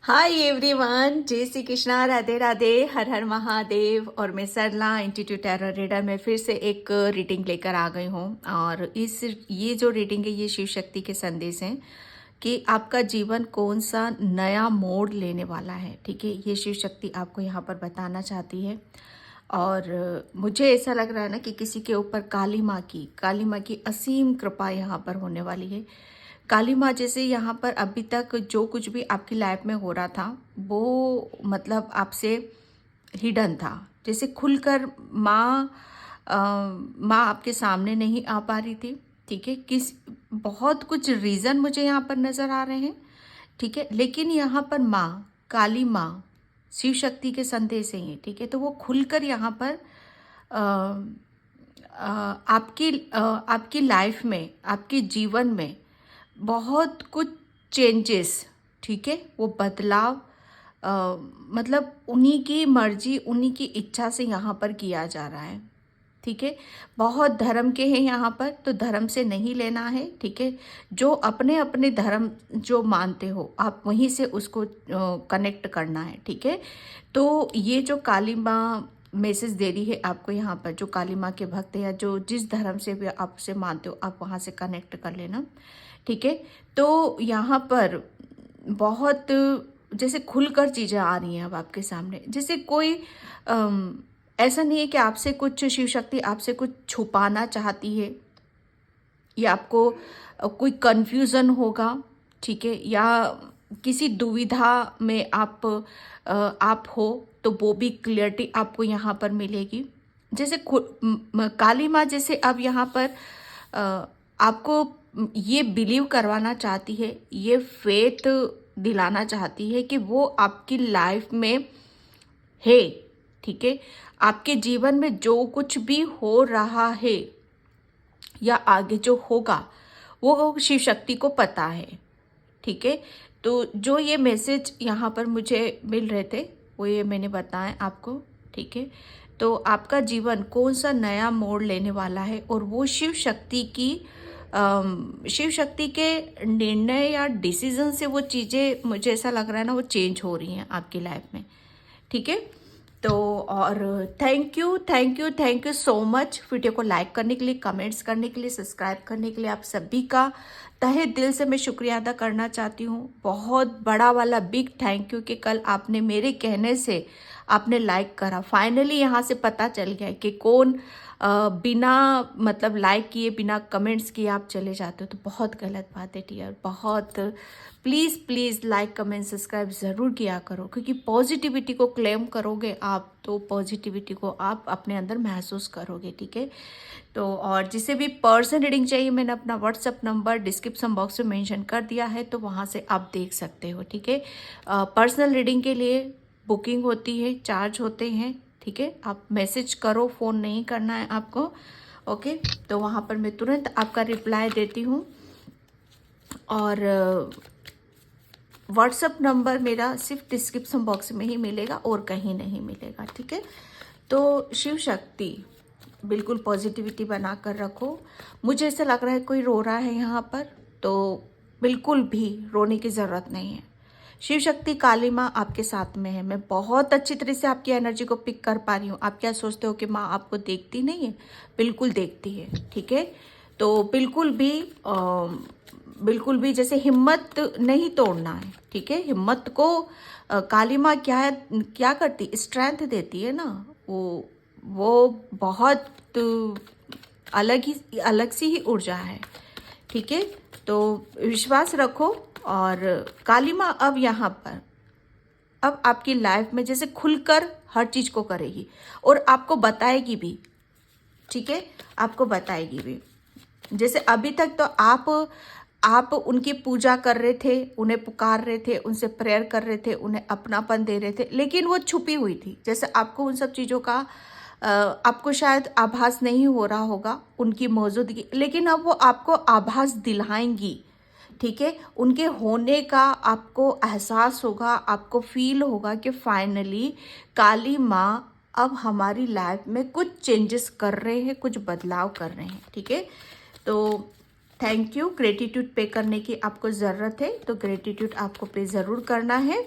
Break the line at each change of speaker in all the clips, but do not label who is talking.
Hi everyone, जय श्री कृष्णा, राधे राधे, हर हर महादेव। और मैं सरला इंस्टीट्यूट टैरो रीडर में फिर से एक रीडिंग लेकर आ गई हूँ। और ये जो रीडिंग है ये शिव शक्ति के संदेश हैं कि आपका जीवन कौन सा नया मोड़ लेने वाला है। ठीक है, ये शिव शक्ति आपको यहाँ पर बताना चाहती है। और मुझे ऐसा लग रहा है ना कि किसी के ऊपर काली माँ की असीम कृपा यहाँ पर होने वाली है। काली माँ जैसे यहाँ पर अभी तक जो कुछ भी आपकी लाइफ में हो रहा था वो मतलब आपसे हिडन था। जैसे खुलकर माँ आपके सामने नहीं आ पा रही थी। ठीक है, बहुत कुछ रीज़न मुझे यहाँ पर नज़र आ रहे हैं। ठीक है, लेकिन यहाँ पर काली माँ शिव शक्ति के संदेश हैं। ठीक है, तो वो खुलकर यहाँ पर आपकी लाइफ में, आपके जीवन में बहुत कुछ चेंजेस, ठीक है, वो बदलाव मतलब उन्हीं की मर्जी, उन्हीं की इच्छा से यहाँ पर किया जा रहा है। ठीक है, बहुत धर्म के हैं यहाँ पर, तो धर्म से नहीं लेना है। ठीक है, जो अपने अपने धर्म जो मानते हो आप वहीं से उसको कनेक्ट करना है। ठीक है, तो ये जो काली माँ मैसेज दे रही है आपको यहाँ पर, जो काली माँ के भक्त हैं या जो जिस धर्म से भी आप उसे मानते हो आप वहाँ से कनेक्ट कर लेना। ठीक है, तो यहाँ पर बहुत जैसे खुलकर चीज़ें आ रही हैं अब आपके सामने। जैसे कोई ऐसा नहीं है कि आपसे कुछ शिव शक्ति आपसे कुछ छुपाना चाहती है या आपको कोई कंफ्यूजन होगा। ठीक है, या किसी दुविधा में आप हो तो वो भी क्लियरिटी आपको यहाँ पर मिलेगी। जैसे काली माँ जैसे अब यहाँ पर आपको ये बिलीव करवाना चाहती है, ये फेथ दिलाना चाहती है कि वो आपकी लाइफ में है। ठीक है, आपके जीवन में जो कुछ भी हो रहा है या आगे जो होगा वो शिव शक्ति को पता है। ठीक है, तो जो ये मैसेज यहाँ पर मुझे मिल रहे थे वो ये मैंने बताया आपको। ठीक है, तो आपका जीवन कौन सा नया मोड़ लेने वाला है और वो शिव शक्ति के निर्णय या डिसीजन से वो चीज़ें, मुझे ऐसा लग रहा है ना, वो चेंज हो रही हैं आपकी लाइफ में। ठीक है, तो और thank you so much video को लाइक करने के लिए, कमेंट्स करने के लिए, सब्सक्राइब करने के लिए। आप सभी का तहे दिल से मैं शुक्रिया अदा करना चाहती हूँ। बहुत बड़ा वाला बिग थैंक यू कि कल आपने मेरे कहने से आपने लाइक करा। फाइनली यहाँ से पता चल गया कि कौन बिना मतलब लाइक किए, बिना कमेंट्स किए आप चले जाते हो, तो बहुत गलत बात है डियर। बहुत please please like comment subscribe ज़रूर किया करो, क्योंकि पॉजिटिविटी को क्लेम करोगे आप तो पॉजिटिविटी को आप अपने अंदर महसूस करोगे। ठीक है, तो और जिसे भी पर्सनल रीडिंग चाहिए मैंने अपना व्हाट्सअप नंबर डिस्क्रिप्शन बॉक्स में मेंशन कर दिया है, तो वहाँ से आप देख सकते हो। ठीक है, पर्सनल रीडिंग के लिए बुकिंग होती है, चार्ज होते हैं। ठीक है, आप मैसेज करो, फ़ोन नहीं करना है आपको। ओके, तो वहाँ पर मैं तुरंत आपका रिप्लाई देती हूँ। और व्हाट्सअप नंबर मेरा सिर्फ डिस्क्रिप्शन बॉक्स में ही मिलेगा और कहीं नहीं मिलेगा। ठीक है, तो शिव शक्ति बिल्कुल पॉजिटिविटी बना कर रखो। मुझे ऐसा लग रहा है कोई रो रहा है यहाँ पर, तो बिल्कुल भी रोने की ज़रूरत नहीं है। शिव शक्ति काली माँ आपके साथ में है। मैं बहुत अच्छी तरह से आपकी एनर्जी को पिक कर पा रही हूँ। आप क्या सोचते हो कि माँ आपको देखती नहीं है? बिल्कुल देखती है। ठीक है, तो बिल्कुल भी जैसे हिम्मत नहीं तोड़ना है। ठीक है, हिम्मत को काली माँ क्या करती, स्ट्रेंथ देती है ना। वो बहुत अलग सी ही ऊर्जा है। ठीक है, तो विश्वास रखो। और काली माँ अब यहाँ पर अब आपकी लाइफ में जैसे खुलकर हर चीज को करेगी और आपको बताएगी भी। ठीक है, आपको बताएगी भी। जैसे अभी तक तो आप उनकी पूजा कर रहे थे, उन्हें पुकार रहे थे, उनसे प्रेयर कर रहे थे, उन्हें अपनापन दे रहे थे, लेकिन वो छुपी हुई थी। जैसे आपको उन सब चीज़ों का आपको शायद आभास नहीं हो रहा होगा उनकी मौजूदगी, लेकिन अब वो आपको आभास दिलाएंगी। ठीक है, उनके होने का आपको एहसास होगा, आपको फील होगा कि फाइनली काली माँ अब हमारी लाइफ में कुछ चेंजेस कर रहे हैं, कुछ बदलाव कर रहे हैं। ठीक है, तो थैंक यू। ग्रेटिट्यूड पे करने की आपको ज़रूरत है, तो ग्रेटिट्यूड आपको पे ज़रूर करना है।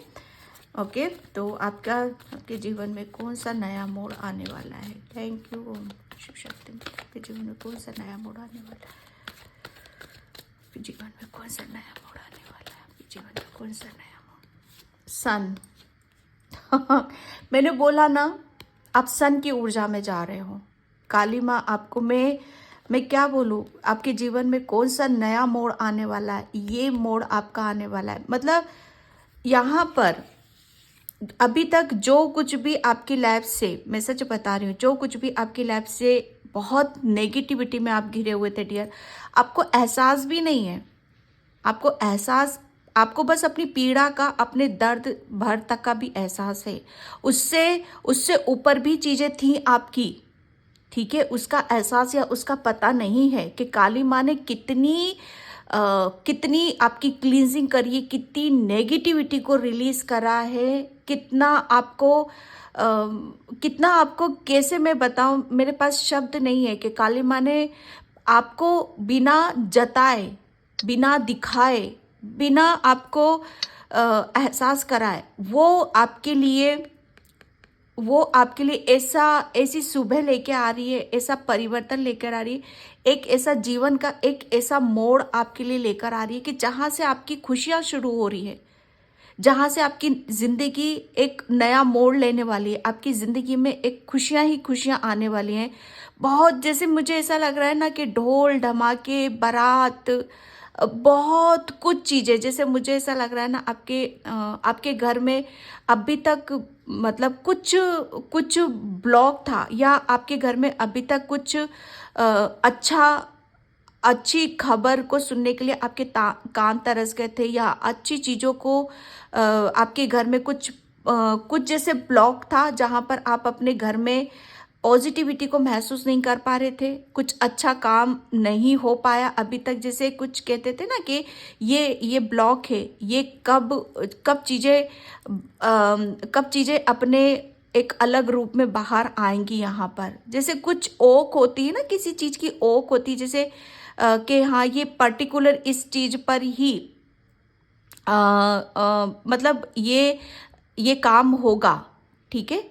ओके, तो आपके जीवन में कौन सा नया मोड़ आने वाला है? Thank you Om Shiv Shakti. आपके जीवन में कौन सा नया मोड़ आने वाला है? आपके जीवन में कौन सा नया मोड़ आने वाला है? आपके जीवन में कौन सा नया मोड़? सन। मैंने बोला ना, आप सन की ऊर्जा में जा रहे हो। काली माँ आपको, मैं क्या बोलूँ, आपके जीवन में कौन सा नया मोड़ आने वाला है? ये मोड़ आपका आने वाला है। मतलब यहाँ पर अभी तक जो कुछ भी आपकी लाइफ से, मैं सच बता रही हूँ, जो कुछ भी आपकी लाइफ से बहुत नेगेटिविटी में आप घिरे हुए थे डियर, आपको एहसास भी नहीं है। आपको बस अपनी पीड़ा का, अपने दर्द भर तक का भी एहसास है। उससे उससे ऊपर भी चीज़ें थी आपकी, ठीक है? उसका एहसास या उसका पता नहीं है कि काली माँ ने कितनी आपकी क्लींजिंग करी है, कितनी नेगेटिविटी को रिलीज करा है, कितना आपको कैसे मैं बताऊं, मेरे पास शब्द नहीं है कि काली माँ ने आपको बिना जताए, बिना दिखाए, बिना आपको एहसास कराए, वो आपके लिए ऐसी सुबह लेके आ रही है, ऐसा परिवर्तन लेकर आ रही है, एक ऐसा जीवन का एक ऐसा मोड़ आपके लिए लेकर आ रही है कि जहाँ से आपकी खुशियाँ शुरू हो रही है, जहाँ से आपकी ज़िंदगी एक नया मोड़ लेने वाली है। आपकी ज़िंदगी में एक खुशियाँ ही खुशियाँ आने वाली हैं। बहुत, जैसे मुझे ऐसा लग रहा है ना कि ढोल धमाके, बारात, बहुत कुछ चीज़ें, जैसे मुझे ऐसा लग रहा है ना आपके घर में अभी तक, मतलब कुछ कुछ ब्लॉक था, या आपके घर में अभी तक कुछ अच्छी खबर को सुनने के लिए आपके कान तरस गए थे, या अच्छी चीज़ों को आपके घर में कुछ जैसे ब्लॉक था, जहाँ पर आप अपने घर में पॉजिटिविटी को महसूस नहीं कर पा रहे थे, कुछ अच्छा काम नहीं हो पाया अभी तक। जैसे कुछ कहते थे ना कि ये ब्लॉक है, ये कब चीज़ें अपने एक अलग रूप में बाहर आएंगी। यहाँ पर जैसे कुछ ओक होती है ना, किसी चीज़ की ओक होती है, जैसे कि हाँ ये पर्टिकुलर इस चीज़ पर ही मतलब ये काम होगा, ठीक है?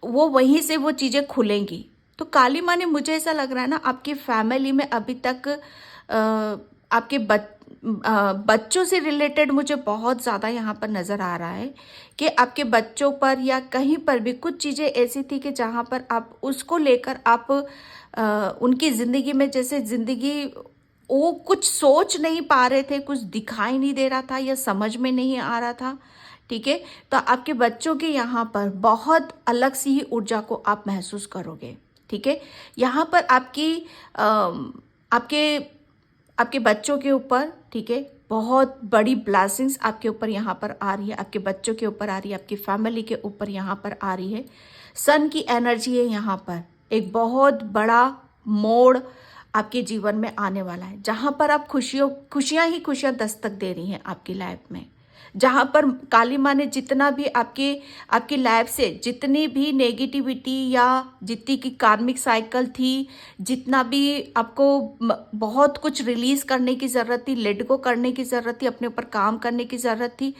वो वहीं से वो चीज़ें खुलेंगी। तो काली माँ ने, मुझे ऐसा लग रहा है ना, आपकी फैमिली में अभी तक आपके बच्चों से रिलेटेड मुझे बहुत ज़्यादा यहाँ पर नज़र आ रहा है कि आपके बच्चों पर या कहीं पर भी कुछ चीज़ें ऐसी थी कि जहाँ पर आप उसको लेकर आप उनकी ज़िंदगी में, जैसे ज़िंदगी वो कुछ सोच नहीं पा रहे थे, कुछ दिखाई नहीं दे रहा था या समझ में नहीं आ रहा था, ठीक है? तो आपके बच्चों के यहाँ पर बहुत अलग सी ही ऊर्जा को आप महसूस करोगे, ठीक है? यहाँ पर आपके आपके बच्चों के ऊपर, ठीक है, बहुत बड़ी ब्लेसिंग्स आपके ऊपर यहाँ पर आ रही है, आपके बच्चों के ऊपर आ रही है, आपकी फैमिली के ऊपर यहाँ पर आ रही है। सन की एनर्जी है यहाँ पर, एक बहुत बड़ा मोड़ आपके जीवन में आने वाला है, जहाँ पर आप खुशियाँ ही खुशियाँ दस्तक दे रही हैं आपकी लाइफ में। जहाँ पर काली माँ ने जितना भी आपकी लाइफ से जितनी भी नेगेटिविटी या जितनी की कार्मिक साइकिल थी, जितना भी आपको बहुत कुछ रिलीज करने की ज़रूरत थी, लेट गो करने की ज़रूरत थी, अपने ऊपर काम करने की ज़रूरत थी,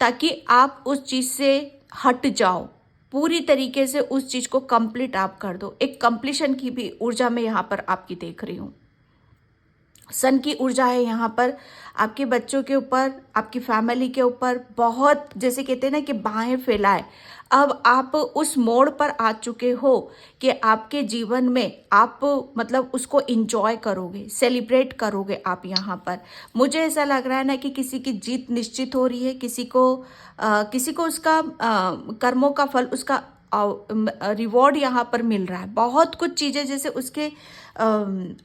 ताकि आप उस चीज़ से हट जाओ, पूरी तरीके से उस चीज़ को कंप्लीट आप कर दो। एक कंप्लीशन की भी ऊर्जा में यहाँ पर आपकी देख रही हूँ। सन की ऊर्जा है यहाँ पर आपके बच्चों के ऊपर, आपकी फैमिली के ऊपर, बहुत, जैसे कहते हैं ना कि बाहें फैलाए। अब आप उस मोड़ पर आ चुके हो कि आपके जीवन में आप मतलब उसको इंजॉय करोगे, सेलिब्रेट करोगे आप यहाँ पर। मुझे ऐसा लग रहा है ना कि किसी की जीत निश्चित हो रही है, किसी को उसका कर्मों का फल, उसका रिवॉर्ड यहाँ पर मिल रहा है। बहुत कुछ चीज़ें, जैसे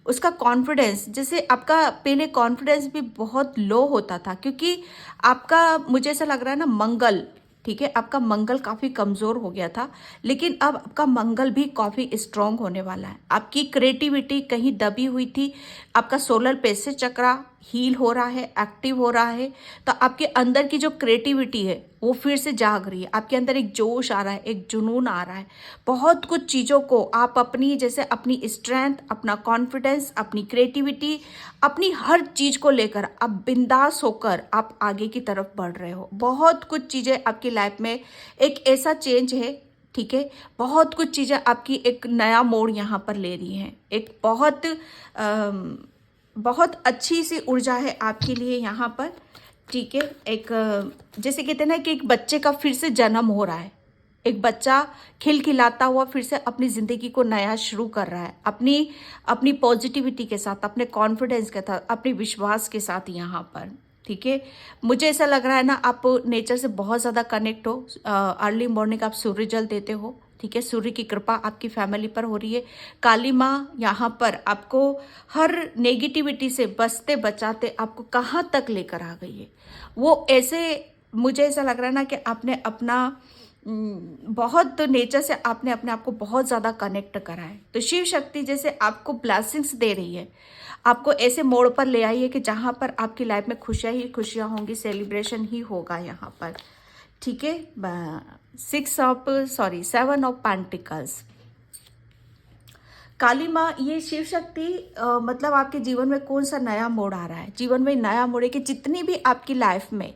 उसका कॉन्फिडेंस, जैसे आपका पहले कॉन्फिडेंस भी बहुत लो होता था, क्योंकि आपका, मुझे ऐसा लग रहा है ना, मंगल, ठीक है, आपका मंगल काफ़ी कमज़ोर हो गया था, लेकिन अब आपका मंगल भी काफ़ी स्ट्रांग होने वाला है। आपकी क्रिएटिविटी कहीं दबी हुई थी, आपका सोलर प्लेक्सस चक्रा हील हो रहा है, एक्टिव हो रहा है। तो आपके अंदर की जो क्रिएटिविटी है वो फिर से जाग रही है, आपके अंदर एक जोश आ रहा है, एक जुनून आ रहा है। बहुत कुछ चीज़ों को आप अपनी, जैसे अपनी स्ट्रेंथ, अपना कॉन्फिडेंस, अपनी क्रिएटिविटी, अपनी हर चीज़ को लेकर आप बिंदास होकर आप आगे की तरफ बढ़ रहे हो। बहुत कुछ चीज़ें आपकी लाइफ में एक ऐसा चेंज है, ठीक है, बहुत कुछ चीज़ें आपकी एक नया मोड़ यहाँ पर ले रही हैं। एक बहुत अच्छी सी ऊर्जा है आपके लिए यहाँ पर, ठीक है। एक जैसे कहते हैं ना कि एक बच्चे का फिर से जन्म हो रहा है, एक बच्चा खिलखिलाता हुआ फिर से अपनी ज़िंदगी को नया शुरू कर रहा है, अपनी अपनी पॉजिटिविटी के साथ, अपने कॉन्फिडेंस के साथ, अपने विश्वास के साथ यहाँ पर, ठीक है। मुझे ऐसा लग रहा है ना, आप नेचर से बहुत ज़्यादा कनेक्ट हो। अर्ली मॉर्निंग आप सूर्य जल देते हो, ठीक है। सूर्य की कृपा आपकी फैमिली पर हो रही है। काली माँ यहाँ पर आपको हर नेगेटिविटी से बचते बचाते आपको कहाँ तक लेकर आ गई है। वो ऐसे, मुझे ऐसा लग रहा है ना कि आपने अपना बहुत नेचर से आपने अपने आप को बहुत ज़्यादा कनेक्ट करा है। तो शिव शक्ति जैसे आपको ब्लेसिंग्स दे रही है, आपको ऐसे मोड़ पर ले आई है कि जहाँ पर आपकी लाइफ में खुशियाँ ही खुशियाँ होंगी, सेलिब्रेशन ही होगा यहाँ पर, ठीक है। 7 ऑफ पेंटिकल्स, काली माँ, ये शिव शक्ति मतलब आपके जीवन में कौन सा नया मोड़ आ रहा है। जीवन में नया मोड़ है कि जितनी भी आपकी लाइफ में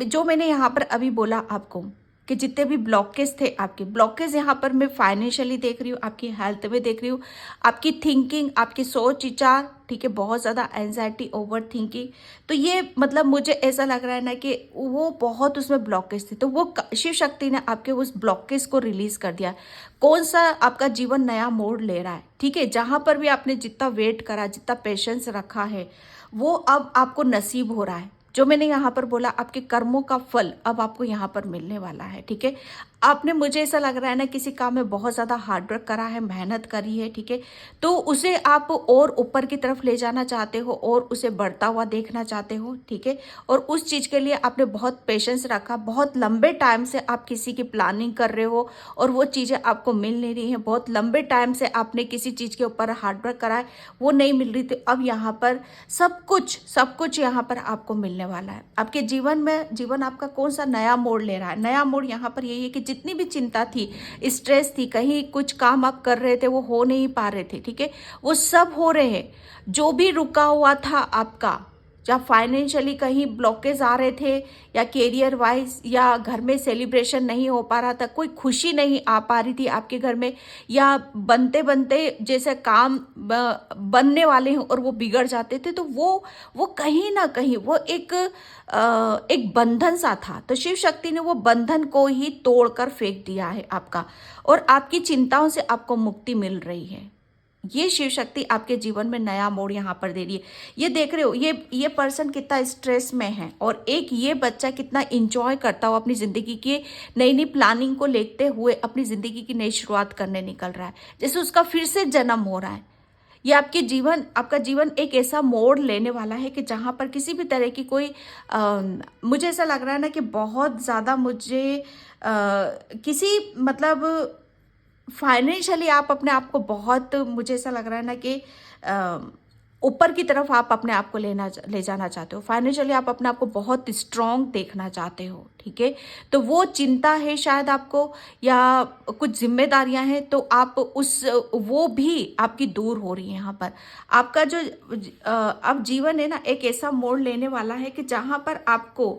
जो मैंने यहाँ पर अभी बोला आपको कि जितने भी ब्लॉकेज थे, आपके ब्लॉकेज यहाँ पर मैं फाइनेंशियली देख रही हूँ, आपकी हेल्थ में देख रही हूँ, आपकी थिंकिंग, आपकी सोच विचार, ठीक है, बहुत ज़्यादा एंजाइटी, ओवर थिंकिंग। तो ये मतलब मुझे ऐसा लग रहा है ना कि वो बहुत उसमें ब्लॉकेज थे, तो वो शिव शक्ति ने आपके उस ब्लॉकेज को रिलीज कर दिया। कौन सा आपका जीवन नया मोड़ ले रहा है, ठीक है। जहाँ पर भी आपने जितना वेट करा, जितना पेशेंस रखा है, वो अब आपको नसीब हो रहा है। जो मैंने यहाँ पर बोला, आपके कर्मों का फल अब आपको यहाँ पर मिलने वाला है, ठीक है। आपने, मुझे ऐसा लग रहा है ना, किसी काम में बहुत ज़्यादा हार्डवर्क करा है, मेहनत करी है, ठीक है। तो उसे आप और ऊपर की तरफ ले जाना चाहते हो और उसे बढ़ता हुआ देखना चाहते हो, ठीक है। और उस चीज़ के लिए आपने बहुत पेशेंस रखा, बहुत लंबे टाइम से आप किसी की प्लानिंग कर रहे हो और वो चीज़ें आपको मिल नहीं रही हैं। बहुत लंबे टाइम से आपने किसी चीज़ के ऊपर हार्डवर्क करा है, वो नहीं मिल रही थी। अब यहाँ पर सब कुछ यहाँ पर आपको मिलने वाला है। आपके जीवन में, जीवन आपका कौन सा नया मोड़ ले रहा है। नया मोड़ यहाँ पर यही है कि जितनी भी चिंता थी, स्ट्रेस थी, कहीं कुछ काम आप कर रहे थे वो हो नहीं पा रहे थे, ठीक है, वो सब हो रहे हैं। जो भी रुका हुआ था आपका, या फाइनेंशियली कहीं ब्लॉकेज आ रहे थे, या कैरियर वाइज, या घर में सेलिब्रेशन नहीं हो पा रहा था, कोई खुशी नहीं आ पा रही थी आपके घर में, या बनते बनते जैसे काम बनने वाले हैं और वो बिगड़ जाते थे, तो वो कहीं ना कहीं वो एक बंधन सा था। तो शिव शक्ति ने वो बंधन को ही तोड़कर फेंक दिया है आपका, और आपकी चिंताओं से आपको मुक्ति मिल रही है। ये शिव शक्ति आपके जीवन में नया मोड़ यहाँ पर दे रही है। ये देख रहे हो, ये पर्सन कितना स्ट्रेस में है, और एक ये बच्चा कितना इंजॉय करता हुआ अपनी जिंदगी की नई नई प्लानिंग को लेते हुए अपनी जिंदगी की नई शुरुआत करने निकल रहा है, जैसे उसका फिर से जन्म हो रहा है। ये आपका जीवन एक ऐसा मोड़ लेने वाला है कि जहाँ पर किसी भी तरह की कोई मुझे ऐसा लग रहा है ना कि बहुत ज़्यादा मुझे किसी मतलब फाइनेंशियली आप अपने आप को बहुत, मुझे ऐसा लग रहा है ना कि ऊपर की तरफ आप अपने आप को ले जाना चाहते हो। फाइनेंशियली आप अपने आप को बहुत स्ट्रॉन्ग देखना चाहते हो, ठीक है। तो वो चिंता है शायद आपको, या कुछ जिम्मेदारियां हैं, तो आप वो भी आपकी दूर हो रही है। यहाँ पर आपका जो अब जीवन है ना, एक ऐसा मोड़ लेने वाला है कि जहाँ पर आपको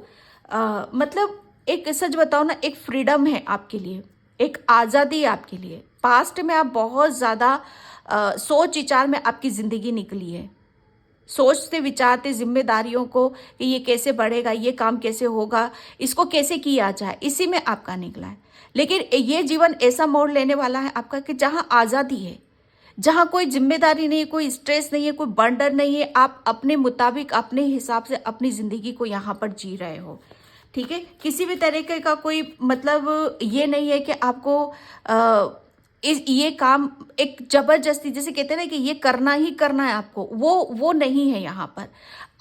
मतलब एक, सच बताओ ना, एक फ्रीडम है आपके लिए, एक आज़ादी है आपके लिए। पास्ट में आप बहुत ज़्यादा सोच विचार में आपकी ज़िंदगी निकली है, सोचते विचारते जिम्मेदारियों को कि ये कैसे बढ़ेगा, ये काम कैसे होगा, इसको कैसे किया जाए, इसी में आपका निकला है। लेकिन ये जीवन ऐसा मोड़ लेने वाला है आपका कि जहाँ आज़ादी है, जहाँ कोई जिम्मेदारी नहीं है, कोई स्ट्रेस नहीं है, कोई बर्डन नहीं है, आप अपने मुताबिक, अपने हिसाब से अपनी ज़िंदगी को यहाँ पर जी रहे हो, ठीक है। किसी भी तरीके का कोई मतलब ये नहीं है कि आपको ये काम एक जबरदस्ती, जैसे कहते हैं ना कि ये करना ही करना है आपको, वो नहीं है यहाँ पर।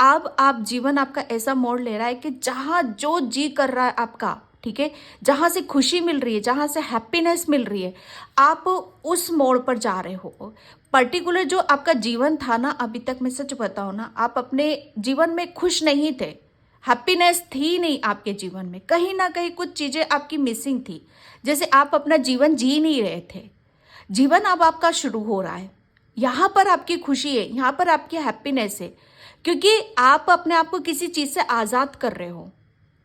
अब आप जीवन आपका ऐसा मोड़ ले रहा है कि जहाँ जो जी कर रहा है आपका, ठीक है, जहाँ से खुशी मिल रही है, जहाँ से हैप्पीनेस मिल रही है, आप उस मोड़ पर जा रहे हो। पर्टिकुलर जो आपका जीवन था ना, अभी तक मैं सच बताऊँ ना, आप अपने जीवन में खुश नहीं थे, हैप्पीनेस थी नहीं आपके जीवन में, कहीं ना कहीं कुछ चीज़ें आपकी मिसिंग थी, जैसे आप अपना जीवन जी नहीं रहे थे। जीवन अब आपका शुरू हो रहा है, यहाँ पर आपकी खुशी है, यहाँ पर आपकी हैप्पीनेस है, क्योंकि आप अपने आप को किसी चीज़ से आज़ाद कर रहे हो।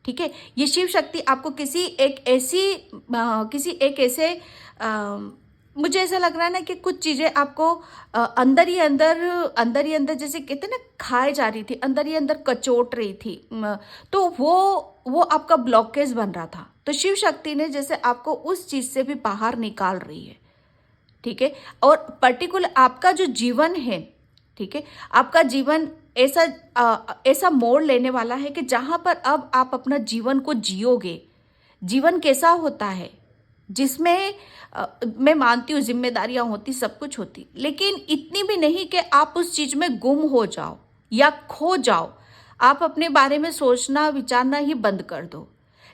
ठीक है, ये शिव शक्ति आपको किसी एक ऐसे मुझे ऐसा लग रहा है ना कि कुछ चीज़ें आपको अंदर ही अंदर जैसे कहते हैं ना, खाए जा रही थी, अंदर ही अंदर कचोट रही थी। तो वो आपका ब्लॉकेज बन रहा था, तो शिव शक्ति ने जैसे आपको उस चीज़ से भी बाहर निकाल रही है। ठीक है, और पर्टिकुलर आपका जो जीवन है, ठीक है, आपका जीवन ऐसा मोड़ लेने वाला है कि जहाँ पर अब आप अपना जीवन को जियोगे। जीवन कैसा होता है जिसमें मैं मानती हूँ जिम्मेदारियाँ होती, सब कुछ होती, लेकिन इतनी भी नहीं कि आप उस चीज़ में गुम हो जाओ या खो जाओ, आप अपने बारे में सोचना विचारना ही बंद कर दो।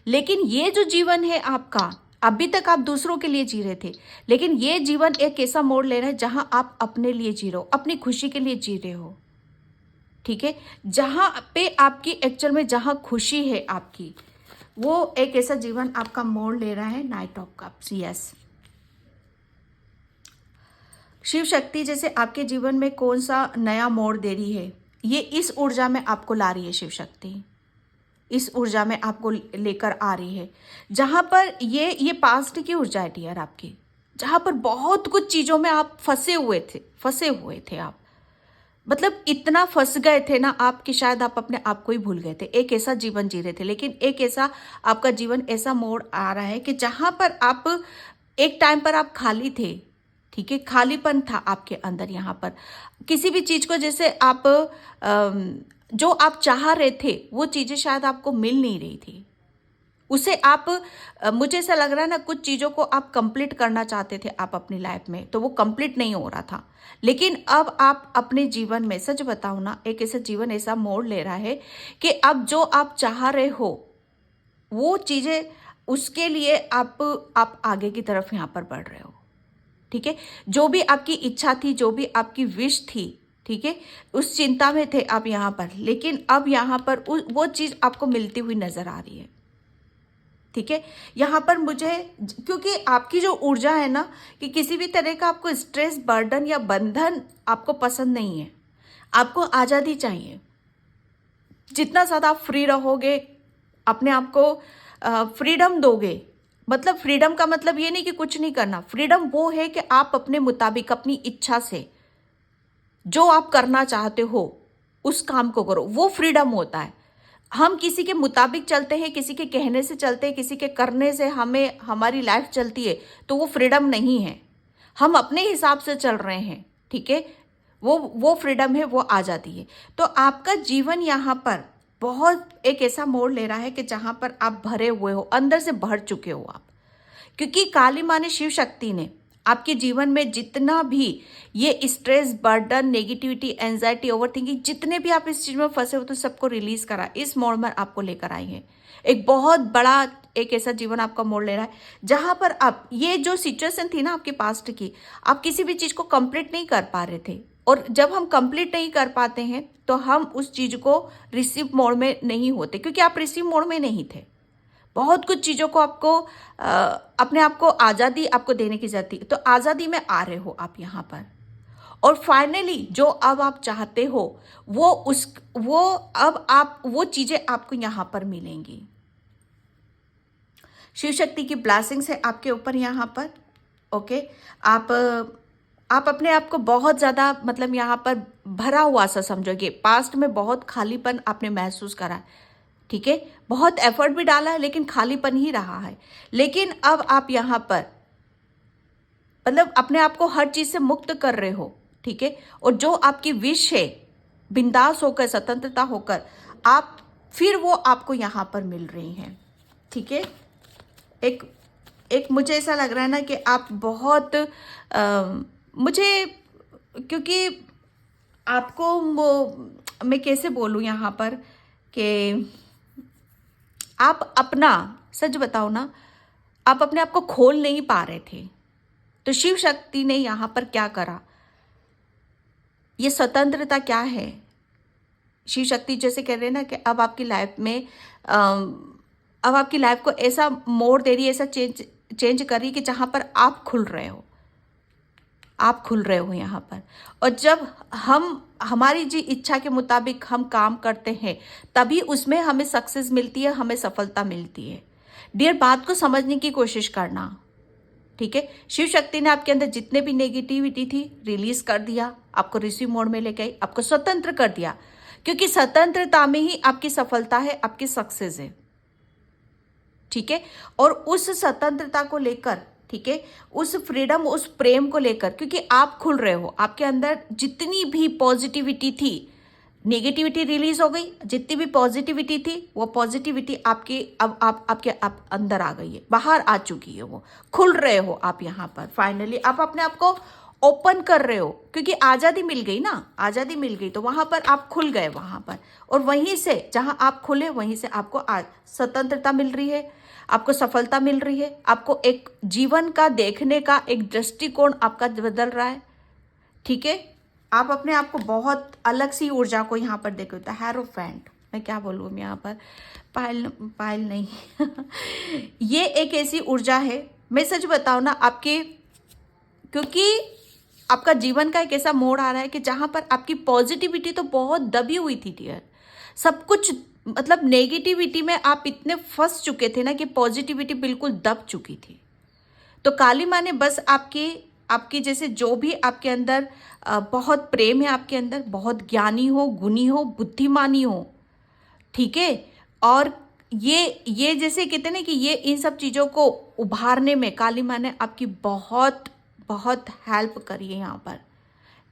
लेकिन ये जो जीवन है आपका, अभी तक आप दूसरों के लिए जी रहे थे, लेकिन ये जीवन एक ऐसा मोड़ ले रहा है जहाँ आप अपने लिए जी रहे हो, अपनी खुशी के लिए जी रहे हो। ठीक है, जहाँ पे आपकी एक्चुअल में जहाँ खुशी है आपकी, वो एक ऐसा जीवन आपका मोड़ ले रहा है। Knight of cups, yes. Shiv Shakti जैसे आपके जीवन में कौन सा नया मोड़ दे रही है, ये इस ऊर्जा में आपको ला रही है। शिव शक्ति इस ऊर्जा में आपको लेकर आ रही है, जहाँ पर ये पास्ट की ऊर्जा है डियर आपकी, जहाँ पर बहुत कुछ चीज़ों में आप फंसे हुए थे आप, मतलब इतना फंस गए थे ना आप कि शायद आप अपने आप को ही भूल गए थे। एक ऐसा जीवन जी रहे थे, लेकिन एक ऐसा आपका जीवन ऐसा मोड़ आ रहा है कि जहाँ पर आप एक टाइम पर आप खाली थे। ठीक है, खालीपन था आपके अंदर, यहाँ पर किसी भी चीज़ को जैसे आप जो आप चाह रहे थे वो चीज़ें शायद आपको मिल नहीं रही थी, उसे आप मुझे ऐसा लग रहा है ना, कुछ चीज़ों को आप कंप्लीट करना चाहते थे आप अपनी लाइफ में, तो वो कंप्लीट नहीं हो रहा था। लेकिन अब आप अपने जीवन में, सच बताऊँ ना, एक ऐसा जीवन ऐसा मोड़ ले रहा है कि अब जो आप चाह रहे हो वो चीज़ें, उसके लिए आप आगे की तरफ यहाँ पर बढ़ रहे हो। ठीक है, जो भी आपकी इच्छा थी, जो भी आपकी विश थी, ठीक है, उस चिंता में थे आप यहाँ पर, लेकिन अब यहाँ पर वो चीज़ आपको मिलती हुई नजर आ रही है। ठीक है, यहाँ पर मुझे, क्योंकि आपकी जो ऊर्जा है ना, कि किसी भी तरह का आपको स्ट्रेस, बर्डन या बंधन आपको पसंद नहीं है, आपको आज़ादी चाहिए। जितना ज़्यादा आप फ्री रहोगे, अपने आप को फ्रीडम दोगे, मतलब फ्रीडम का मतलब ये नहीं कि कुछ नहीं करना, फ्रीडम वो है कि आप अपने मुताबिक, अपनी इच्छा से जो आप करना चाहते हो उस काम को करो, वो फ्रीडम होता है। हम किसी के मुताबिक चलते हैं, किसी के कहने से चलते हैं, किसी के करने से हमारी लाइफ चलती है, तो वो फ्रीडम नहीं है। हम अपने हिसाब से चल रहे हैं, ठीक है, वो फ्रीडम है, वो आज़ादी है। तो आपका जीवन यहाँ पर बहुत एक ऐसा मोड़ ले रहा है कि जहाँ पर आप भरे हुए हो, अंदर से भर चुके हो आप, क्योंकि काली माँ ने, शिव शक्ति ने आपके जीवन में जितना भी ये stress, burden, negativity, anxiety, overthinking, जितने भी आप इस चीज़ में फंसे हो, तो सबको रिलीज करा, इस मोड़ में आपको लेकर आई है। एक बहुत बड़ा एक ऐसा जीवन आपका मोड़ ले रहा है जहां पर आप, ये जो सिचुएशन थी ना आपके पास्ट की, आप किसी भी चीज़ को कंप्लीट नहीं कर पा रहे थे, और जब हम कंप्लीट नहीं कर पाते हैं तो हम उस चीज़ को रिसीव मोड में नहीं होते, क्योंकि आप रिसीव मोड में नहीं थे। बहुत कुछ चीज़ों को आपको अपने आप को आज़ादी आपको देने की जरूरत थी, तो आज़ादी में आ रहे हो आप यहाँ पर, और फाइनली जो अब आप चाहते हो वो अब आप वो चीज़ें आपको यहाँ पर मिलेंगी। शिव शक्ति की ब्लेसिंग्स है आपके ऊपर यहाँ पर। ओके, आप अपने आप को बहुत ज़्यादा, मतलब यहाँ पर भरा हुआ सा समझोगे। पास्ट में बहुत खालीपन आपने महसूस करा है, ठीक है, बहुत एफर्ट भी डाला है, लेकिन खालीपन ही रहा है। लेकिन अब आप यहाँ पर मतलब अपने आप को हर चीज़ से मुक्त कर रहे हो, ठीक है, और जो आपकी विश है, बिंदास होकर, स्वतंत्रता होकर, आप फिर वो आपको यहाँ पर मिल रही हैं। ठीक है, एक मुझे ऐसा लग रहा है ना कि आप बहुत मुझे, क्योंकि आपको मैं कैसे बोलूँ यहाँ पर कि आप अपना सच बताओ ना, आप अपने आप को खोल नहीं पा रहे थे। तो शिव शक्ति ने यहाँ पर क्या करा, ये स्वतंत्रता क्या है। शिव शक्ति जैसे कह रहे हैं ना कि अब आपकी लाइफ में अब आपकी लाइफ को ऐसा मोड़ दे रही है, ऐसा चेंज चेंज कर रही है कि जहाँ पर आप खुल रहे हो, आप खुल रहे हो यहाँ पर। और जब हम हमारी जी इच्छा के मुताबिक हम काम करते हैं, तभी उसमें हमें सक्सेस मिलती है, हमें सफलता मिलती है। डियर, बात को समझने की कोशिश करना, ठीक है। शिव शक्ति ने आपके अंदर जितने भी नेगेटिविटी थी रिलीज कर दिया, आपको रिसीव मोड में लेके आई, आपको स्वतंत्र कर दिया, क्योंकि स्वतंत्रता में ही आपकी सफलता है, आपकी सक्सेस है, ठीक है। और उस स्वतंत्रता को लेकर, ठीक है, उस फ्रीडम, उस प्रेम को लेकर, क्योंकि आप खुल रहे हो, आपके अंदर जितनी भी पॉजिटिविटी थी, नेगेटिविटी रिलीज हो गई, जितनी भी पॉजिटिविटी थी वो पॉजिटिविटी आपकी अब आपके आप अंदर आ गई है, बाहर आ चुकी है, वो खुल रहे हो आप यहाँ पर। फाइनली आप अपने आप को ओपन कर रहे हो, क्योंकि आज़ादी मिल गई ना, आज़ादी मिल गई, तो वहाँ पर आप खुल गए वहाँ पर। और वहीं से जहाँ आप खुले, वहीं से आपको स्वतंत्रता मिल रही है, आपको सफलता मिल रही है, आपको एक जीवन का देखने का एक दृष्टिकोण आपका बदल रहा है, ठीक है। आप अपने आप को बहुत अलग सी ऊर्जा को यहाँ पर देखो। तो हैरोफेंट, मैं क्या बोलूँ यहाँ पर, पायल पायल नहीं ये एक ऐसी ऊर्जा है, मैं सच बताऊँ ना आपके, क्योंकि आपका जीवन का एक ऐसा मोड़ आ रहा है कि जहाँ पर आपकी पॉजिटिविटी तो बहुत दबी हुई थी डियर, सब कुछ मतलब नेगेटिविटी में आप इतने फंस चुके थे ना कि पॉजिटिविटी बिल्कुल दब चुकी थी। तो काली माँ ने बस आपकी जैसे जो भी आपके अंदर बहुत प्रेम है, आपके अंदर बहुत ज्ञानी हो, गुणी हो, बुद्धिमानी हो, ठीक है। और ये जैसे कहते हैं ना कि ये इन सब चीज़ों को उभारने में काली माँ ने आपकी बहुत बहुत हेल्प करी है यहाँ पर,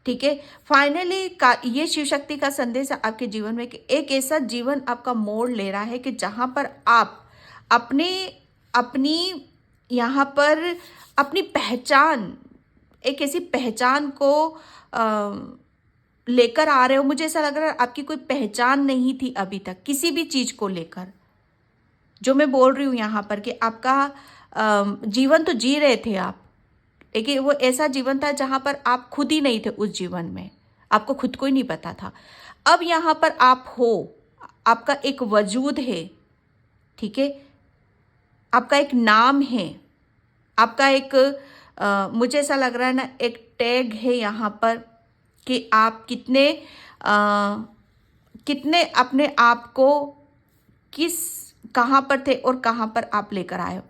ठीक है। फाइनली ये शिव शक्ति का संदेश है आपके जीवन में कि एक ऐसा जीवन आपका मोड़ ले रहा है कि जहाँ पर आप अपनी यहाँ पर अपनी पहचान, एक ऐसी पहचान को लेकर आ रहे हो। मुझे ऐसा लग रहा है आपकी कोई पहचान नहीं थी अभी तक किसी भी चीज़ को लेकर, जो मैं बोल रही हूँ यहाँ पर कि आपका जीवन तो जी रहे थे आप, लेकिन वो ऐसा जीवन था जहाँ पर आप खुद ही नहीं थे उस जीवन में, आपको खुद को ही नहीं पता था। अब यहाँ पर आप हो, आपका एक वजूद है, ठीक है, आपका एक नाम है, आपका एक मुझे ऐसा लग रहा है ना एक टैग है यहाँ पर कि आप कितने अपने आप को कहाँ पर थे और कहाँ पर आप लेकर आए हो,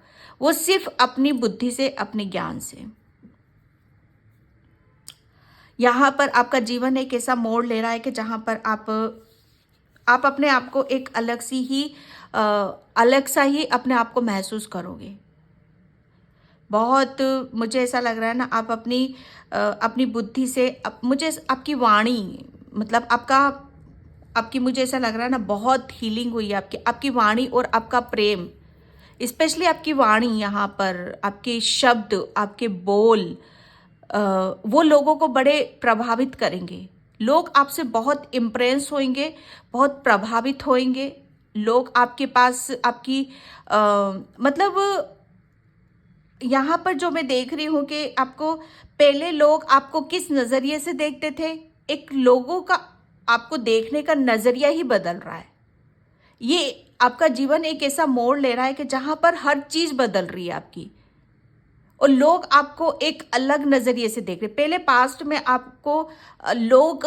वो सिर्फ अपनी बुद्धि से, अपने ज्ञान से। यहाँ पर आपका जीवन एक ऐसा मोड़ ले रहा है कि जहाँ पर आप अपने आप को एक अलग सा ही अपने आप को महसूस करोगे। बहुत मुझे ऐसा लग रहा है ना आप अपनी बुद्धि से मुझे आपकी वाणी, मतलब आपकी मुझे ऐसा लग रहा है ना बहुत हीलिंग हुई है आपकी वाणी और आपका प्रेम, स्पेशली आपकी वाणी, यहाँ पर आपके शब्द, आपके बोल वो लोगों को बड़े प्रभावित करेंगे। लोग आपसे बहुत इम्प्रेस होंगे, बहुत प्रभावित होंगे। लोग आपके पास मतलब यहाँ पर जो मैं देख रही हूँ कि आपको पहले लोग आपको किस नज़रिए से देखते थे, एक लोगों का आपको देखने का नज़रिया ही बदल रहा है। ये आपका जीवन एक ऐसा मोड़ ले रहा है कि जहाँ पर हर चीज़ बदल रही है आपकी, और लोग आपको एक अलग नज़रिए से देख रहे। पहले पास्ट में आपको लोग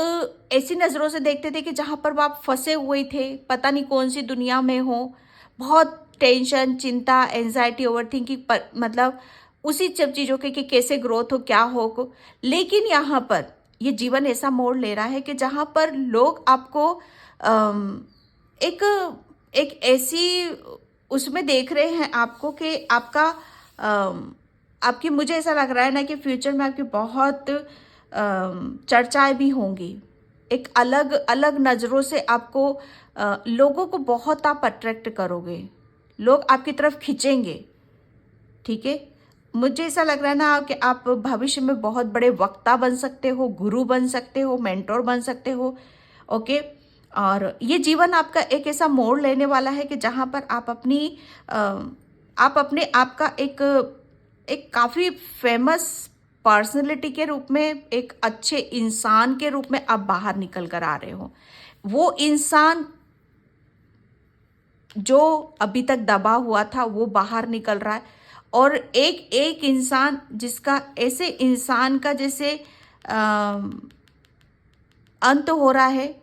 ऐसी नज़रों से देखते थे कि जहाँ पर आप फंसे हुए थे, पता नहीं कौन सी दुनिया में हो, बहुत टेंशन, चिंता, एंजाइटी, ओवरथिंकिंग पर, मतलब उसी सब चीज़ों के कि कैसे ग्रोथ हो, क्या हो। लेकिन यहाँ पर ये जीवन ऐसा मोड़ ले रहा है कि जहाँ पर लोग आपको एक ऐसी उसमें देख रहे हैं आपको कि आपकी मुझे ऐसा लग रहा है ना कि फ्यूचर में आपकी बहुत चर्चाएं भी होंगी। एक अलग अलग नज़रों से आपको लोगों को बहुत आप अट्रैक्ट करोगे, लोग आपकी तरफ खींचेंगे, ठीक है। मुझे ऐसा लग रहा है ना कि आप भविष्य में बहुत बड़े वक्ता बन सकते हो, गुरु बन सकते हो, मेंटोर बन सकते हो, ओके। और ये जीवन आपका एक ऐसा मोड़ लेने वाला है कि जहाँ पर आप आप अपने आप का एक एक काफ़ी फेमस पर्सनैलिटी के रूप में, एक अच्छे इंसान के रूप में आप बाहर निकल कर आ रहे हो। वो इंसान जो अभी तक दबा हुआ था वो बाहर निकल रहा है, और एक एक इंसान जिसका, ऐसे इंसान का जैसे अंत हो रहा है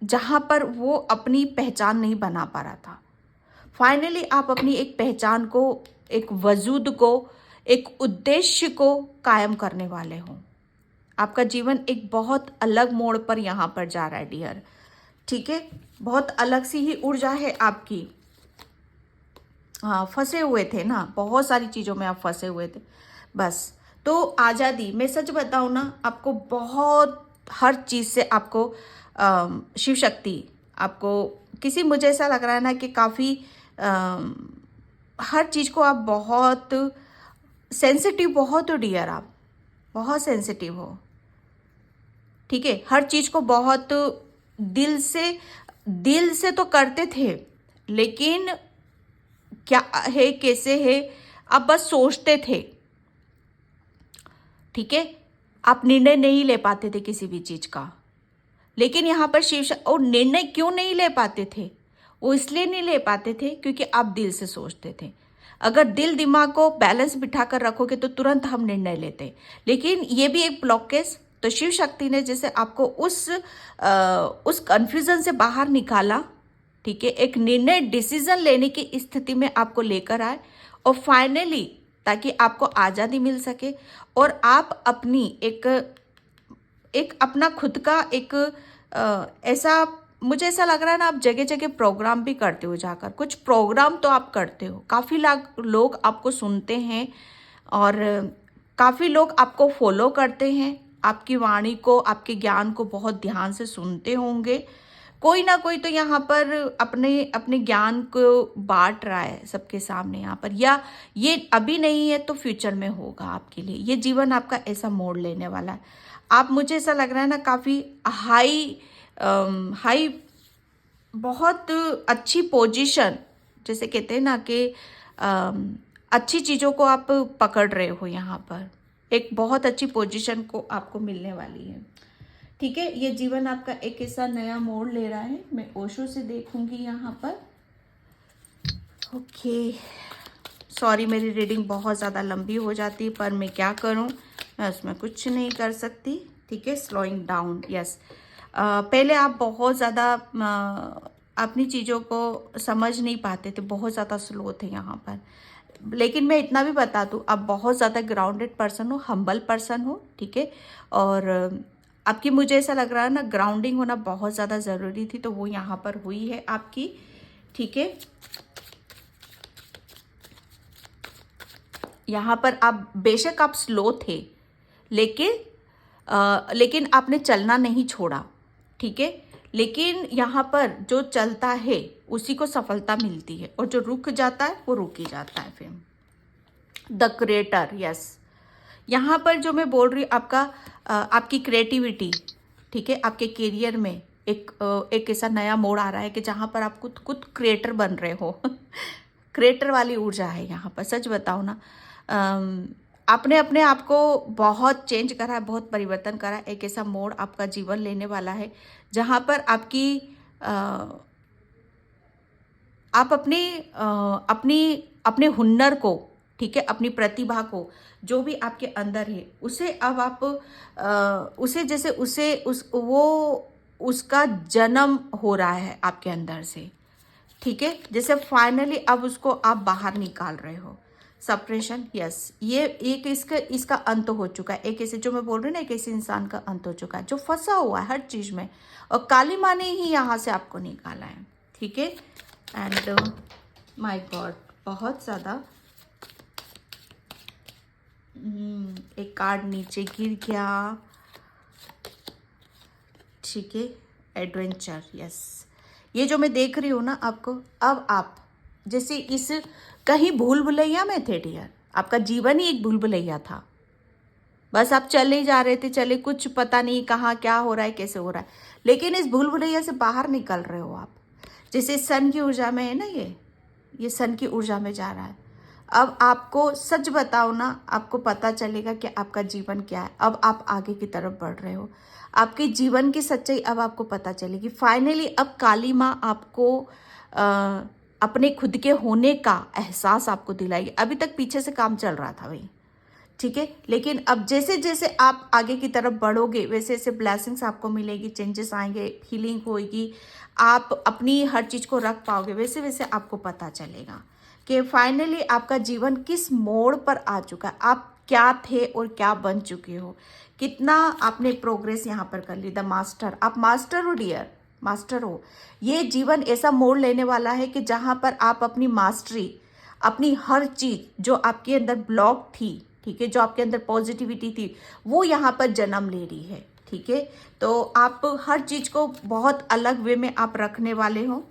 जहाँ पर वो अपनी पहचान नहीं बना पा रहा था। फाइनली आप अपनी एक पहचान को, एक वजूद को, एक उद्देश्य को कायम करने वाले हो। आपका जीवन एक बहुत अलग मोड़ पर यहाँ पर जा रहा है डियर, ठीक है। बहुत अलग सी ही ऊर्जा है आपकी। हाँ, फंसे हुए थे ना, बहुत सारी चीज़ों में आप फंसे हुए थे बस। तो आज़ादी, मैं सच बताऊँ ना, आपको बहुत हर चीज़ से आपको शिव शक्ति, आपको किसी, मुझे ऐसा लग रहा है ना कि काफ़ी हर चीज़ को आप बहुत सेंसिटिव, बहुत हो डियर, आप बहुत सेंसिटिव हो, ठीक है। हर चीज़ को बहुत दिल से तो करते थे, लेकिन क्या है, कैसे है, आप बस सोचते थे, ठीक है। आप निर्णय नहीं ले पाते थे किसी भी चीज़ का। लेकिन यहाँ पर और निर्णय क्यों नहीं ले पाते थे? वो इसलिए नहीं ले पाते थे क्योंकि आप दिल से सोचते थे। अगर दिल दिमाग को बैलेंस बिठा कर रखोगे तो तुरंत हम निर्णय लेते। लेकिन ये भी एक ब्लॉकेज, तो शिव शक्ति ने जैसे आपको उस कन्फ्यूजन से बाहर निकाला, ठीक है, एक निर्णय, डिसीजन लेने की स्थिति में आपको लेकर आए, और फाइनली ताकि आपको आज़ादी मिल सके और आप अपनी एक अपना खुद का एक ऐसा, मुझे ऐसा लग रहा है ना, आप जगह जगह प्रोग्राम भी करते हो जाकर, कुछ प्रोग्राम तो आप करते हो, काफ़ी लोग आपको सुनते हैं, और काफ़ी लोग आपको फॉलो करते हैं, आपकी वाणी को, आपके ज्ञान को बहुत ध्यान से सुनते होंगे। कोई ना कोई तो यहाँ पर अपने अपने ज्ञान को बांट रहा है सबके सामने यहाँ पर, या ये अभी नहीं है तो फ्यूचर में होगा आपके लिए। ये जीवन आपका ऐसा मोड़ लेने वाला है। आप, मुझे ऐसा लग रहा है ना, काफ़ी हाई बहुत अच्छी पोजीशन, जैसे कहते हैं ना कि अच्छी चीज़ों को आप पकड़ रहे हो यहाँ पर, एक बहुत अच्छी पोजीशन को आपको मिलने वाली है, ठीक है। ये जीवन आपका एक ऐसा नया मोड़ ले रहा है। मैं ओशो से देखूंगी यहाँ पर। ओके, सॉरी, मेरी रीडिंग बहुत ज़्यादा लंबी हो जाती है, पर मैं क्या करूँ, मैं उसमें कुछ नहीं कर सकती, ठीक है। Slowing down, yes. पहले आप बहुत ज़्यादा अपनी चीज़ों को समझ नहीं पाते थे, बहुत ज़्यादा स्लो थे यहाँ पर। लेकिन मैं इतना भी बता दूँ, आप बहुत ज़्यादा ग्राउंडेड पर्सन हो, हम्बल पर्सन हो, ठीक है। और आपकी, मुझे ऐसा लग रहा है ना, ग्राउंडिंग होना बहुत ज़्यादा ज़रूरी थी, तो वो यहाँ पर हुई है आपकी, ठीक है। यहाँ पर आप, बेशक आप स्लो थे, लेकिन आपने चलना नहीं छोड़ा, ठीक है। लेकिन यहाँ पर जो चलता है उसी को सफलता मिलती है, और जो रुक जाता है वो रुक ही जाता है फिर। The creator, yes. यहाँ पर जो मैं बोल रही हूँ, आपकी क्रिएटिविटी, ठीक है, आपके करियर में एक ऐसा नया मोड़ आ रहा है कि जहाँ पर आप खुद क्रिएटर बन रहे हो। क्रिएटर वाली ऊर्जा है यहाँ पर, सच बताओ ना। आपने अपने आप को बहुत चेंज करा है, बहुत परिवर्तन करा है। एक ऐसा मोड़ आपका जीवन लेने वाला है जहाँ पर आप अपने हुनर को, ठीक है, अपनी प्रतिभा को, जो भी आपके अंदर है, उसे अब आप उसे जैसे उसका जन्म हो रहा है आपके अंदर से, ठीक है। जैसे फाइनली अब उसको आप बाहर निकाल रहे हो। सप्रेशन, यस, ये एक इसका अंत हो चुका है। एक ऐसे, जो मैं बोल रही हूँ ना, एक ऐसे इंसान का अंत हो चुका है जो फंसा हुआ है हर चीज़ में, और काली माँ ने ही यहाँ से आपको निकाला है, ठीक है। एंड माय गॉड, बहुत ज़्यादा एक कार्ड नीचे गिर गया, ठीक है। Adventure, yes. ये जो मैं देख रही हूँ ना आपको, अब आप जैसे इस कहीं भूल भुलैया में थे डियर, आपका जीवन ही एक भूल भुलैया था। बस आप चले ही जा रहे थे, चले, कुछ पता नहीं कहाँ क्या हो रहा है, कैसे हो रहा है, लेकिन इस भूल भुलैया से बाहर निकल रहे हो आप। जैसे सन की ऊर्जा में है ना, ये सन की ऊर्जा में जा रहा है। अब आपको सच बताओ ना, आपको पता चलेगा कि आपका जीवन क्या है। अब आप आगे की तरफ बढ़ रहे हो, आपके जीवन की सच्चाई अब आपको पता चलेगी फाइनली। अब काली माँ आपको अपने खुद के होने का एहसास आपको दिलाएगी। अभी तक पीछे से काम चल रहा था भाई, ठीक है, लेकिन अब जैसे जैसे आप आगे की तरफ बढ़ोगे वैसे वैसे ब्लेसिंग्स आपको मिलेगी, चेंजेस आएंगे, हीलिंग होगी, आप अपनी हर चीज को रख पाओगे, वैसे वैसे आपको पता चलेगा कि फाइनली आपका जीवन किस मोड़ पर आ चुका है, आप क्या थे और क्या बन चुके हो, कितना आपने प्रोग्रेस यहाँ पर कर ली। द मास्टर, आप मास्टर हो डियर, मास्टर हो। ये जीवन ऐसा मोड़ लेने वाला है कि जहाँ पर आप अपनी मास्टरी, अपनी हर चीज जो आपके अंदर ब्लॉक थी, ठीक है, जो आपके अंदर पॉजिटिविटी थी, वो यहाँ पर जन्म ले रही है, ठीक है। तो आप हर चीज को बहुत अलग वे में आप रखने वाले हो।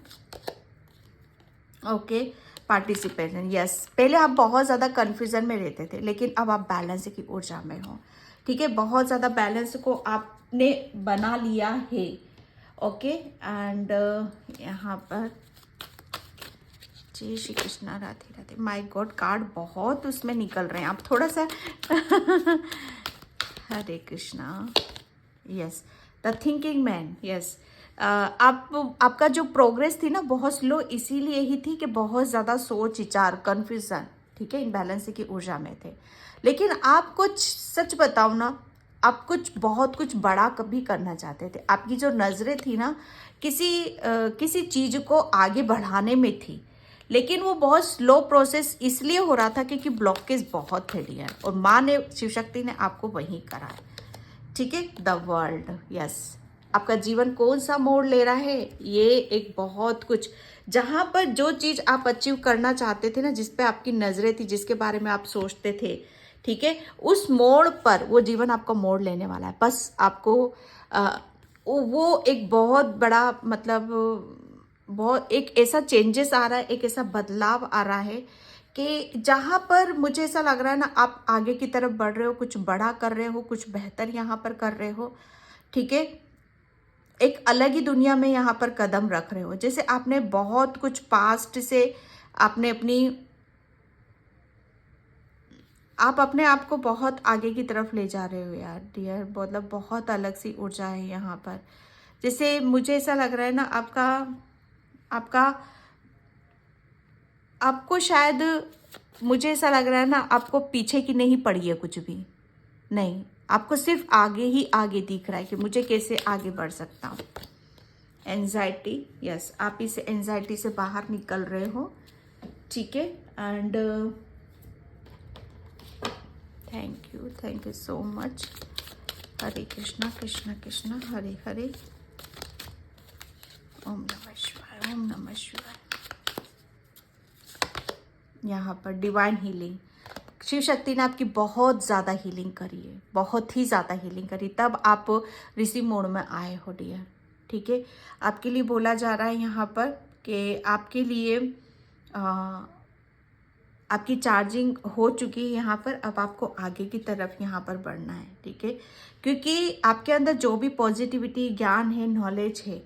Okay, participation, yes. पहले आप बहुत ज़्यादा कन्फ्यूज़न में रहते थे, लेकिन अब आप बैलेंस की ऊर्जा में हो, ठीक है। बहुत ज़्यादा बैलेंस को आपने बना लिया है। ओके, एंड यहाँ पर जय Shri Krishna, Radhe Radhe. My god, card बहुत उसमें निकल रहे हैं, आप थोड़ा सा Hare Krishna, yes. The thinking man, yes. आपका जो प्रोग्रेस थी ना बहुत स्लो, इसीलिए ही थी कि बहुत ज़्यादा सोच विचार, कन्फ्यूज़न, ठीक है, इम्बैलेंस की ऊर्जा में थे। लेकिन आप कुछ, सच बताओ ना, आप कुछ बहुत कुछ बड़ा कभी करना चाहते थे। आपकी जो नज़रें थी ना किसी चीज़ को आगे बढ़ाने में थी, लेकिन वो बहुत स्लो प्रोसेस इसलिए हो रहा था क्योंकि ब्लॉकेज बहुत थे डियर, और माँ ने, शिव शक्ति ने आपको वहीं करा है, ठीक है। The world, yes. आपका जीवन कौन सा मोड़ ले रहा है, ये एक बहुत कुछ, जहां पर जो चीज आप अचीव करना चाहते थे ना, जिस पे आपकी नजरें थी, जिसके बारे में आप सोचते थे, ठीक है, उस मोड़ पर वो जीवन आपका मोड़ लेने वाला है। बस आपको वो एक बहुत बड़ा, मतलब बहुत एक ऐसा चेंजेस आ रहा है, एक ऐसा बदलाव आ रहा है कि जहाँ पर मुझे ऐसा लग रहा है ना, आप आगे की तरफ बढ़ रहे हो, कुछ बड़ा कर रहे हो, कुछ बेहतर यहाँ पर कर रहे हो, ठीक है। एक अलग ही दुनिया में यहाँ पर कदम रख रहे हो, जैसे आपने बहुत कुछ पास्ट से आपने आप अपने आप को बहुत आगे की तरफ ले जा रहे हो यार डियर, मतलब बहुत अलग सी ऊर्जा है यहाँ पर। जैसे मुझे ऐसा लग रहा है ना, आपका आपको शायद, मुझे ऐसा लग रहा है ना, आपको पीछे की नहीं पड़ी है कुछ भी नहीं, आपको सिर्फ आगे ही आगे दिख रहा है कि मुझे कैसे आगे बढ़ सकता हूँ। एंजाइटी, यस, आप इस एंजाइटी से बाहर निकल रहे हो, ठीक है। And thank you so much. Hare Krishna Krishna Krishna Hare Hare, ओम नमः शिवाय, ओम नमः शिवाय। यहाँ पर डिवाइन हीलिंग, शिव शक्ति ने आपकी बहुत ज़्यादा हीलिंग करी है, बहुत ही ज़्यादा हीलिंग करी, तब आप ऋषि मोड में आए हो डियर, ठीक है। आपके लिए बोला जा रहा है यहाँ पर कि आपके लिए आपकी चार्जिंग हो चुकी है यहाँ पर, अब आपको आगे की तरफ यहाँ पर बढ़ना है, ठीक है, क्योंकि आपके अंदर जो भी पॉजिटिविटी, ज्ञान है, नॉलेज है,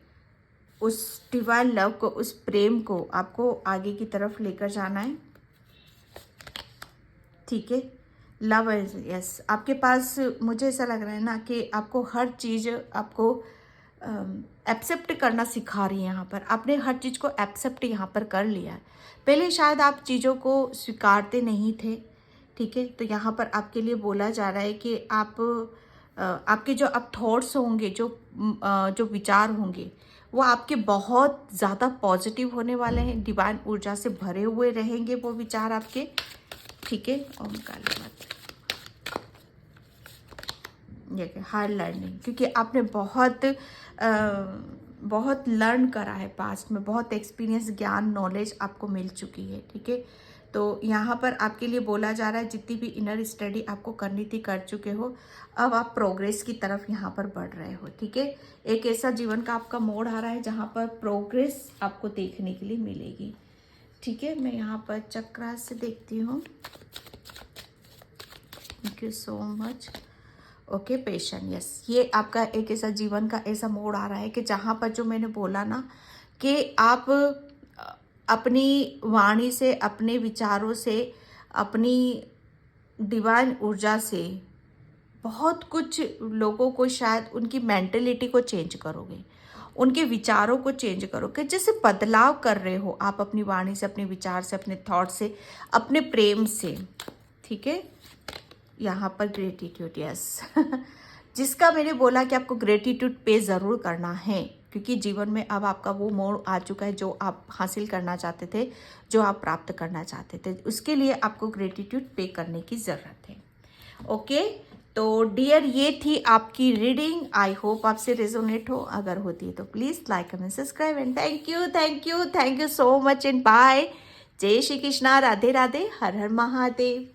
उस डिवाइन लव को, उस प्रेम को आपको आगे की तरफ लेकर जाना है, ठीक है। Love, yes. आपके पास मुझे ऐसा लग रहा है ना कि आपको हर चीज़ आपको एक्सेप्ट करना सिखा रही है यहाँ पर। आपने हर चीज़ को एक्सेप्ट यहाँ पर कर लिया है, पहले शायद आप चीज़ों को स्वीकारते नहीं थे, ठीक है। तो यहाँ पर आपके लिए बोला जा रहा है कि आपके जो अब थॉट्स होंगे, जो विचार होंगे, वो आपके बहुत ज़्यादा पॉजिटिव होने वाले हैं, डिवाइन ऊर्जा से भरे हुए रहेंगे वो विचार आपके, ठीक है। ओम काली माता, ये हार्ड लर्निंग, क्योंकि आपने बहुत लर्न करा है पास्ट में, बहुत एक्सपीरियंस, ज्ञान, नॉलेज आपको मिल चुकी है, ठीक है। तो यहाँ पर आपके लिए बोला जा रहा है जितनी भी इनर स्टडी आपको करनी थी कर चुके हो, अब आप प्रोग्रेस की तरफ यहाँ पर बढ़ रहे हो, ठीक है। एक ऐसा जीवन का आपका मोड़ आ रहा है जहाँ पर प्रोग्रेस आपको देखने के लिए मिलेगी, ठीक है। मैं यहाँ पर चक्रा से देखती हूँ, thank you so much. Okay, patient, yes. ये आपका एक ऐसा जीवन का ऐसा मोड़ आ रहा है कि जहाँ पर जो मैंने बोला ना कि आप अपनी वाणी से, अपने विचारों से अपनी डिवाइन ऊर्जा से बहुत कुछ लोगों को, शायद उनकी मेंटेलिटी को चेंज करोगे, उनके विचारों को चेंज करोगे। जैसे बदलाव कर रहे हो आप अपनी वाणी से, अपने विचार से, अपने थॉट से, अपने प्रेम से, ठीक है। यहाँ पर ग्रेटिट्यूड, यस जिसका मैंने बोला कि आपको ग्रेटिट्यूड पे ज़रूर करना है, क्योंकि जीवन में अब आपका वो मोड़ आ चुका है जो आप हासिल करना चाहते थे, जो आप प्राप्त करना चाहते थे, उसके लिए आपको ग्रेटिट्यूड पे करने की ज़रूरत है। ओके, तो डियर, ये थी आपकी रीडिंग। आई होप आपसे रेजोनेट हो। अगर होती है तो please like, comment, subscribe and thank you, thank you, thank you so much and bye. जय श्री कृष्णा, राधे राधे, हर हर महादेव।